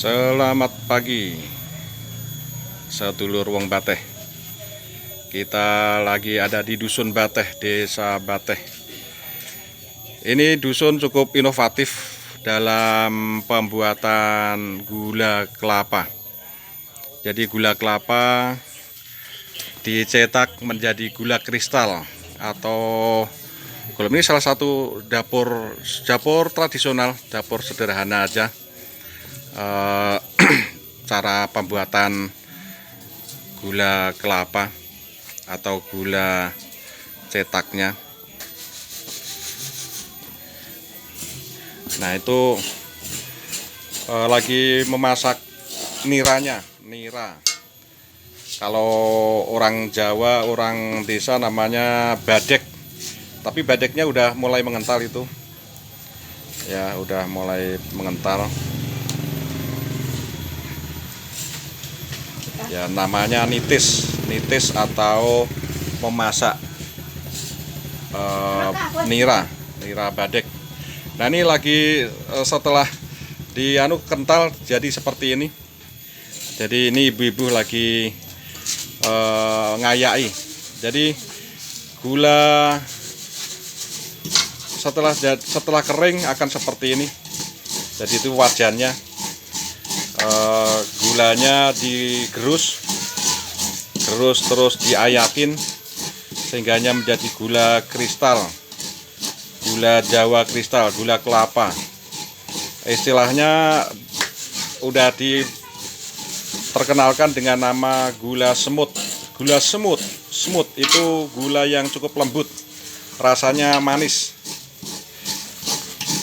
Selamat pagi, sedulur wong Bateh. Kita lagi ada di Dusun Bateh, Desa Bateh. Ini dusun cukup inovatif dalam pembuatan gula kelapa. Jadi gula kelapa dicetak menjadi gula kristal, atau kalau ini salah satu dapur tradisional, dapur sederhana aja. Cara pembuatan gula kelapa atau gula cetaknya. Nah, itu lagi memasak nira. Kalau orang Jawa, orang desa namanya badek, tapi badeknya udah mulai mengental itu ya, udah mulai mengental ya. Namanya nitis atau memasak nira badek. Nah, ini lagi setelah kental jadi seperti ini. Jadi ini ibu-ibu lagi ngayai. Jadi gula setelah kering akan seperti ini. Jadi itu wajannya. Gulanya digerus terus diayakin sehingganya menjadi gula kristal, gula Jawa kristal, gula kelapa. Istilahnya udah terkenalkan dengan nama gula semut. Gula semut itu gula yang cukup lembut, rasanya manis.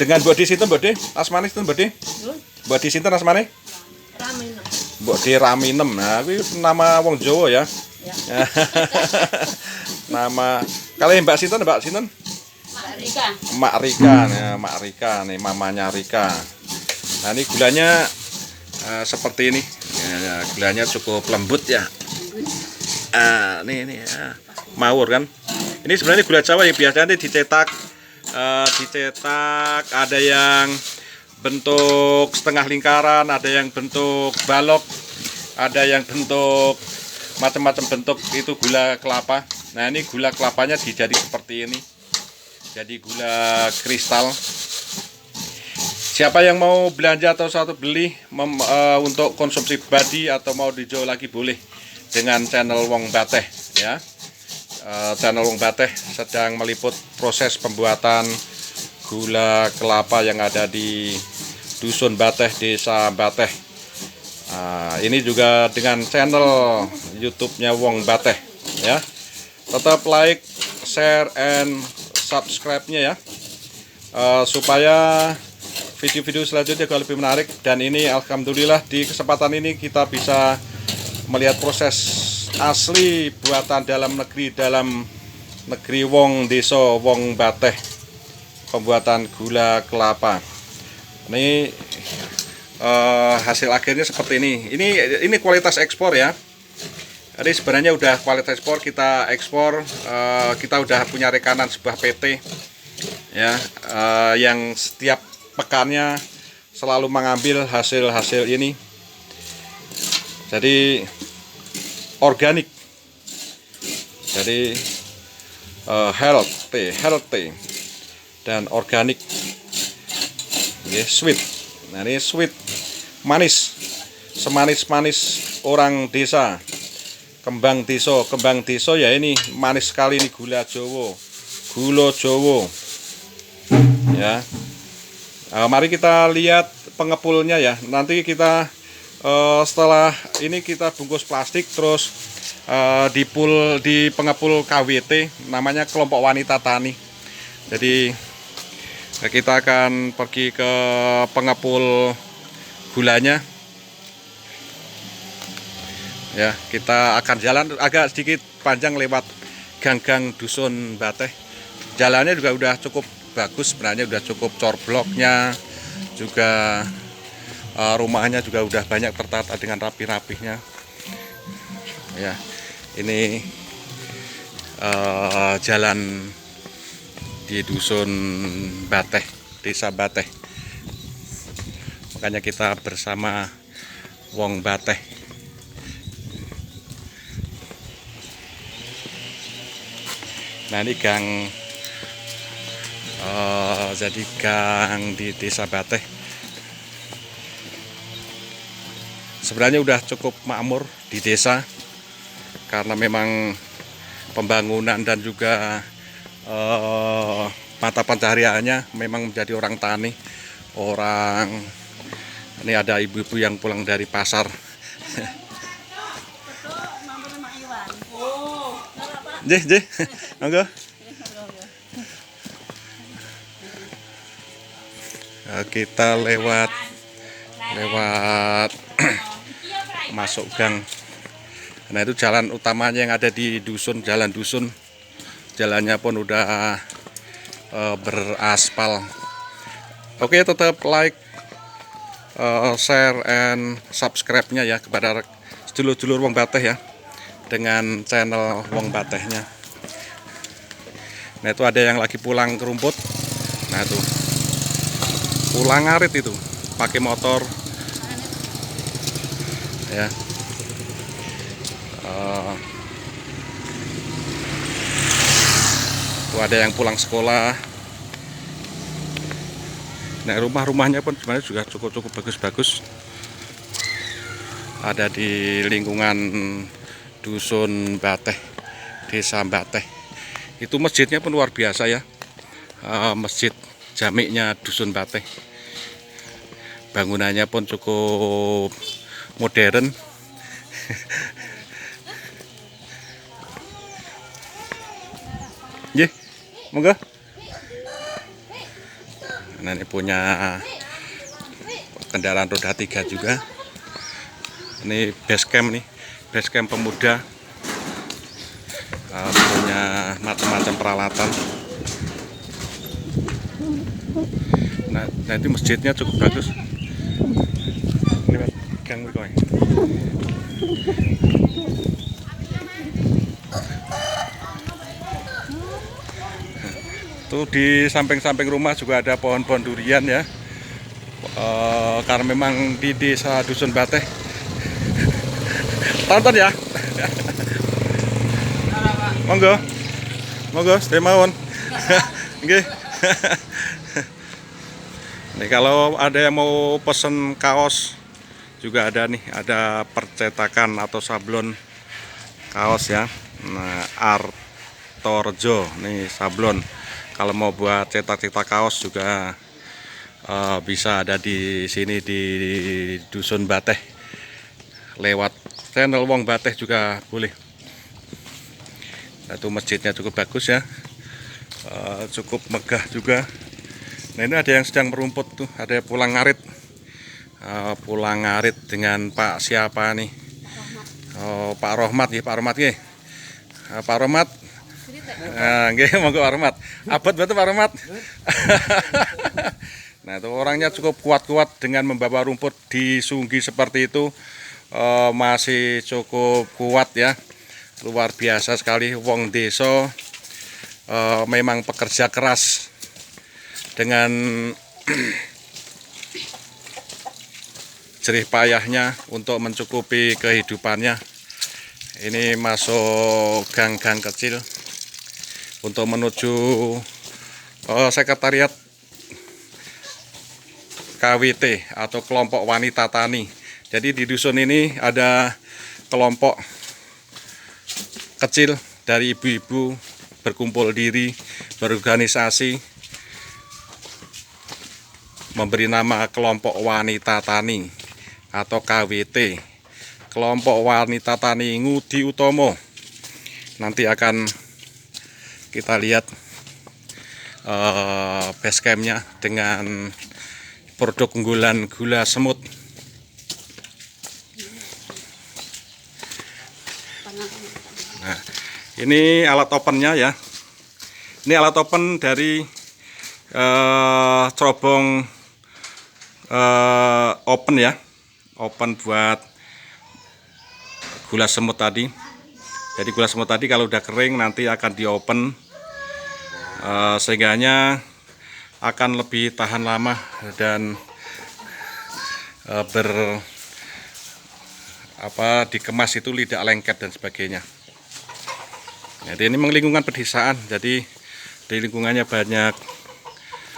Dengan bodi sinten bodi? Asmane sinten bodi? Bodi sinten asmane? Bodi Raminem. Nah, kuwi nama wong Jawa ya. Ya. Nama kali Mbak sinten? Mak Rika. Nah, Mak Rika nih, mamanya Rika. Nah, ini gulanya seperti ini. Ya, gulanya cukup lembut ya. Ini ya. Mawur kan. Ini sebenarnya gula Jawa yang biasanya dicetak ada yang bentuk setengah lingkaran, ada yang bentuk balok, ada yang bentuk macam-macam bentuk, itu gula kelapa. Nah, ini gula kelapanya dijadi seperti ini, jadi gula kristal. Siapa yang mau belanja atau beli untuk konsumsi pribadi atau mau dijual lagi boleh dengan channel Wong Bateh ya. Channel Wong Bateh sedang meliput proses pembuatan gula kelapa yang ada di Dusun Bateh, Desa Bateh. Ini juga dengan channel YouTube-nya Wong Bateh ya. Tetap like, share, and subscribe-nya ya, supaya video-video selanjutnya juga lebih menarik. Dan ini alhamdulillah di kesempatan ini kita bisa melihat proses asli buatan dalam negeri Wong Desa Wong Bateh, pembuatan gula kelapa. Ini hasil akhirnya seperti ini. Ini kualitas ekspor ya. Jadi sebenarnya udah kualitas ekspor, kita ekspor, kita udah punya rekanan sebuah PT ya, yang setiap pekannya selalu mengambil hasil ini. Jadi organik, jadi healthy dan organik. Ini sweet. Nah, ini sweet, manis, semanis-manis orang desa. Kembang tiso ya, ini manis sekali, ini gula Jawa ya. Mari kita lihat pengepulnya ya. Nanti kita setelah ini kita bungkus plastik, terus di pengepul KWT, namanya kelompok wanita tani. Jadi kita akan pergi ke pengepul gulanya ya. Kita akan jalan agak sedikit panjang lewat gang-gang Dusun Bateh. Jalannya juga udah cukup bagus sebenarnya, udah cukup corbloknya juga, rumahnya juga udah banyak tertata dengan rapi-rapihnya ya. Ini jalan di Dusun Bateh, Desa Bateh. Makanya kita bersama wong Bateh. Nah ini gang, jadi gang di Desa Bateh. Sebenarnya udah cukup makmur di desa karena memang pembangunan dan juga mata pencahariannya memang menjadi orang tani. Ini ada ibu-ibu yang pulang dari pasar. Jeh, monggo. Kita lewat masuk gang. Nah itu jalan utamanya yang ada di dusun, jalan dusun. Jalannya pun udah beraspal. Oke, tetap like, share, and subscribe-nya ya kepada sedulur-sedulur wong Bateh ya, dengan channel wong Batehnya. Nah itu ada yang lagi pulang ke rumput. Nah itu pulang ngarit itu pakai motor ya. Itu ada yang pulang sekolah. Nah rumah-rumahnya pun sebenarnya juga cukup bagus-bagus. Ada di lingkungan dusun Bateh, Desa Bateh. Itu masjidnya pun luar biasa ya, masjid jamiknya dusun Bateh. Bangunannya pun cukup modern. Nggih, monggo. Nah ini punya kendaraan roda 3 juga. Ini base camp nih, base camp pemuda. Punya macam-macam peralatan. Nah itu masjidnya cukup bagus. Ini gang kowe. Tuh di samping-samping rumah juga ada pohon-pohon durian ya. Karena memang di desa dusun Bateh. Tonton ya. Monggo. Monggo, stay mawon. Nggih. Nih kalau ada yang mau pesen kaos juga ada nih, ada percetakan atau sablon kaos ya. Nah, Artorjo nih sablon. Kalau mau buat cetak-cetak kaos juga bisa ada di sini di dusun Bateh. Lewat channel wong Bateh juga boleh. Nah, itu masjidnya cukup bagus ya, cukup megah juga. Nah ini ada yang sedang merumput tuh, ada pulang ngarit, pulang ngarit dengan Pak siapa nih? Pak Rohmat ya, Pak Rohmat ya, Pak Rohmat. Nggih, monggo Pak Rohmat. Abot betul Pak Rohmat. Nah itu orangnya cukup kuat-kuat dengan membawa rumput di sunggi seperti itu, masih cukup kuat ya, luar biasa sekali. Wong desa memang pekerja keras dengan jerih payahnya untuk mencukupi kehidupannya. Ini masuk gang-gang kecil untuk menuju sekretariat KWT atau kelompok wanita tani. Jadi di dusun ini ada kelompok kecil dari ibu-ibu berkumpul diri, berorganisasi, memberi nama kelompok wanita tani atau KWT, kelompok wanita tani Ngudi Utomo. Nanti akan kita lihat base campnya dengan produk unggulan gula semut. Nah, ini alat opennya ya. Ini alat open dari cerobong open ya, open buat gula semut tadi. Jadi gula semut tadi kalau udah kering nanti akan di open, sehingganya akan lebih tahan lama dan dikemas itu tidak lengket dan sebagainya. Jadi ini memang lingkungan pedesaan, jadi di lingkungannya banyak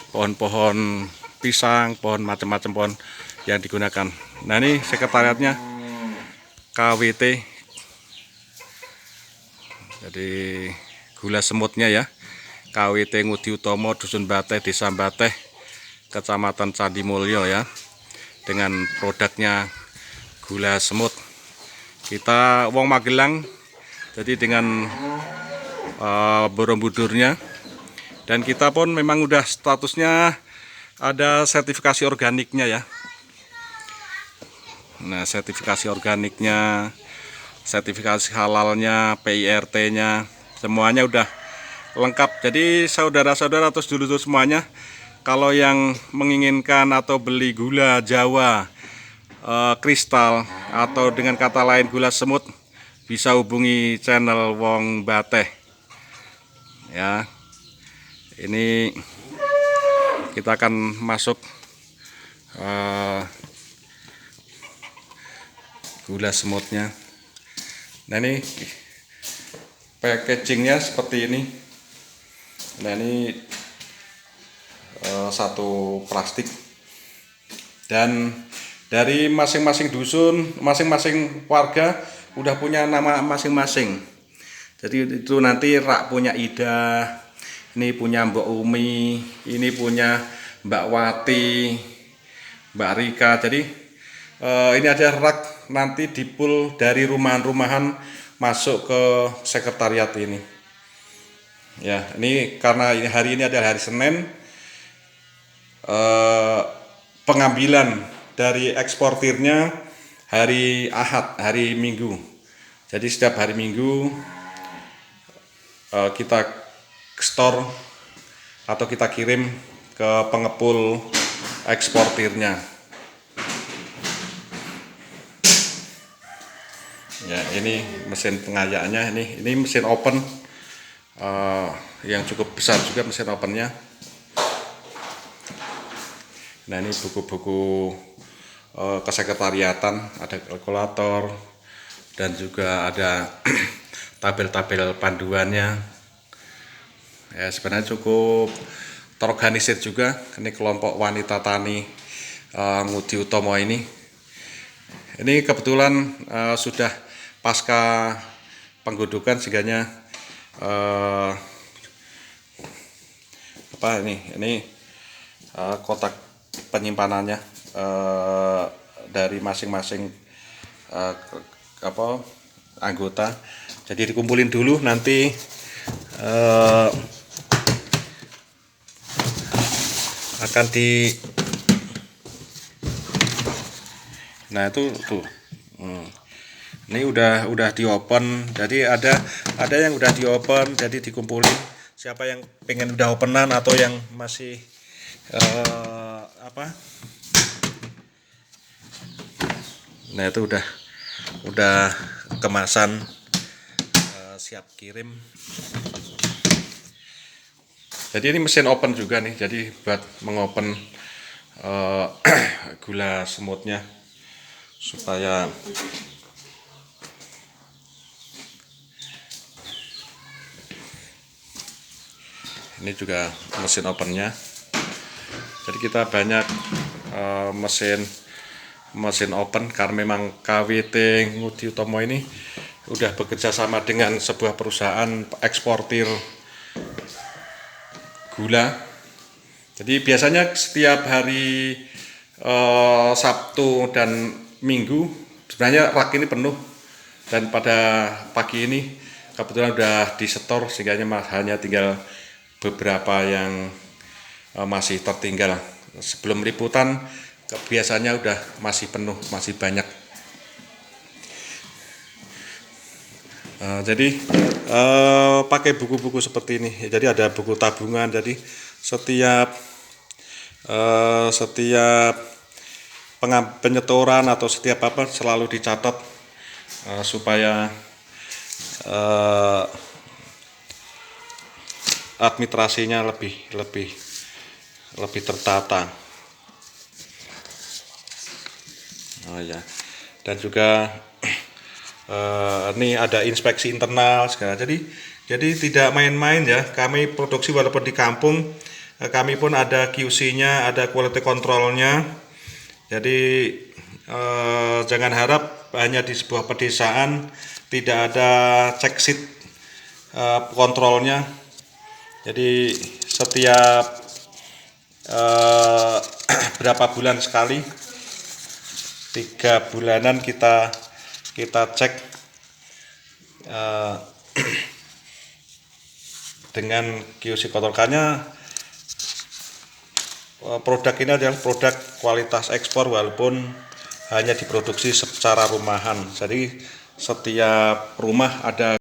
pohon-pohon pisang, pohon macam-macam pohon yang digunakan. Nah ini sekretariatnya KWT, jadi gula semutnya ya, KWT Ngudi Utomo, Dusun Bateh, Desa Bateh, Kecamatan Candimulyo ya, dengan produknya gula semut. Kita wong Magelang, jadi dengan Borobudurnya, dan kita pun memang udah statusnya ada sertifikasi organiknya ya. Nah, sertifikasi organiknya, sertifikasi halalnya, PIRT-nya, semuanya udah lengkap. Jadi saudara-saudara atau dulur-dulur semuanya, kalau yang menginginkan atau beli gula Jawa kristal atau dengan kata lain gula semut, bisa hubungi channel Wong Bateh ya. Ini kita akan masuk gula semutnya. Nah ini packagingnya seperti ini. Nah ini satu plastik, dan dari masing-masing dusun, masing-masing warga udah punya nama masing-masing. Jadi itu nanti rak punya Ida, ini punya Mbak Umi, ini punya Mbak Wati, Mbak Rika. Jadi ini ada rak nanti dipul dari rumahan-rumahan masuk ke sekretariat ini. Ya, ini karena hari ini adalah hari Senin, pengambilan dari eksportirnya hari Ahad, hari Minggu. Jadi setiap hari Minggu kita store atau kita kirim ke pengepul eksportirnya. Ya, ini mesin pengayaannya, ini mesin open yang cukup besar juga mesin opennya. Nah ini buku-buku kesekretariatan, ada kalkulator dan juga ada tabel-tabel panduannya. Ya sebenarnya cukup terorganisir juga. Ini kelompok wanita tani Ngudi Utomo ini. Ini kebetulan sudah pasca penggodokan, sehingganya ini kotak penyimpanannya dari masing-masing anggota. Jadi dikumpulin dulu, nanti akan di nah itu tuh. Ini udah di open, jadi ada yang udah di open, jadi dikumpulin. Siapa yang pengen udah openan atau yang masih nah itu udah kemasan siap kirim. Jadi ini mesin open juga nih, jadi buat mengopen gula semutnya supaya ini juga mesin opennya. Jadi kita banyak mesin open karena memang KWT Ngudi Utomo ini udah bekerja sama dengan sebuah perusahaan eksportir gula. Jadi biasanya setiap hari Sabtu dan Minggu sebenarnya rak ini penuh, dan pada pagi ini kebetulan udah disetor sehingga hanya tinggal beberapa yang masih tertinggal. Sebelum liputan biasanya udah masih penuh, masih banyak. Jadi pakai buku-buku seperti ini. Jadi ada buku tabungan. Jadi setiap penyetoran atau setiap apa selalu dicatat supaya administrasinya lebih tertata. Oh ya, dan juga Ini ada inspeksi internal segala. Jadi tidak main-main ya. Kami produksi walaupun di kampung, kami pun ada QC-nya, ada quality control-nya. Jadi jangan harap hanya di sebuah pedesaan tidak ada check sheet kontrolnya. Jadi setiap berapa bulan sekali, 3 bulanan kita cek dengan QC kontrolnya. Produk ini adalah produk kualitas ekspor walaupun hanya diproduksi secara rumahan. Jadi setiap rumah ada